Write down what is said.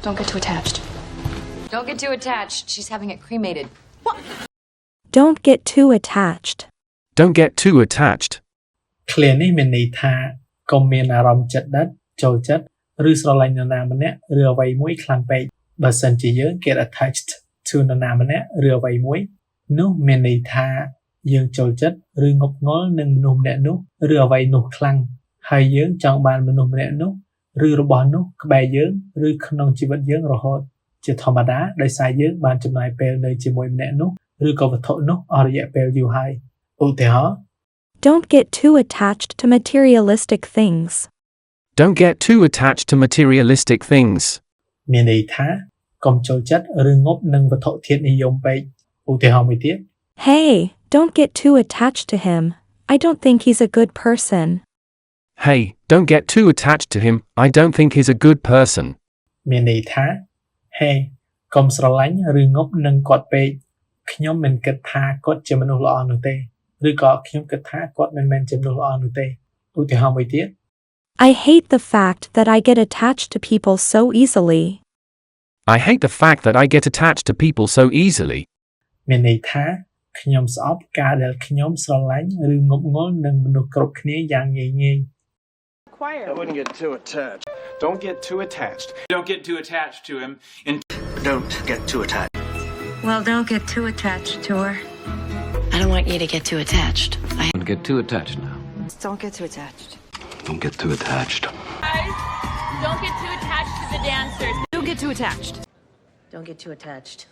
Don't get too attached. Don't get too attached. She's having it cremated. Don't get too attached. Don't get too attached. ឃ្លានេះមានន័យថាកុំមានអារម្មណ៍ចិត្តដិតចូលចិត្តឬស្រឡាញ់នរណាម្នាក់ឬអ្វីមួយខ្លាំងពេកបើសិនជាយើង get attached to នរណាម្នាក់ឬអ្វីមួយនោះមានន័យថាយើងចូលចិត្តឬងប់ងល់នឹងមនុស្សម្នាក់នោះឬអ្វីនោះខ្លាំងហើយយើងចង់បានមនុស្សម្នាក់នោះឬរបស់នោះក្បែរយើងឬក្នុងជីវិតយើងរហូតជាធម្មតាដោយសារយើងបានចំណាយពេលនៅជាមួយម្នាក់នោះឬក៏វត្ថុនោះអស់រយៈពេលយូរហើយឧទាហរណ៍ Don't get too attached to materialistic things. Don't get too attached to materialistic things. មានន័យថាកុំចូលចិត្តឬងប់នឹងវត្ថុធាតុនិយមពេកឧទាហរណ៍មួយទៀត Hey, don't get too attached to him. I don't think he's a good person. Hey, don't get too attached to him. I don't think he's a good person. មានន័យថា Hey កុំស្រឡាញ់ឬងប់នឹងគាត់ពេកខ្ញុំមិនគិតថាគាត់ជាមនុស្សល្អនោះទេឬក៏ខ្ញុំគិតថាគាត់មិនមែនជាមនុស្សល្អនោះទេឧទាហរណ៍មួយទៀត I hate the fact that I get attached to people so easily. I hate the fact that I get attached to people so easily. មានន័យថាខ្ញុំស្អប់ការដែលខ្ញុំស្រឡាញ់ឬងប់ងល់នឹងមនុស្សគ្រប់គ្នាយ៉ាងងាយងាយ I wouldn't get too attached. Don't get too attached. Don't get too attached to him. Don't get too attached. Well, don't get too attached to her. I don't want you to get too attached. Don't get too attached now. Don't get too attached. Don't get too attached. Guys, don't get too attached to the dancers. Don't get too attached. Don't get too attached.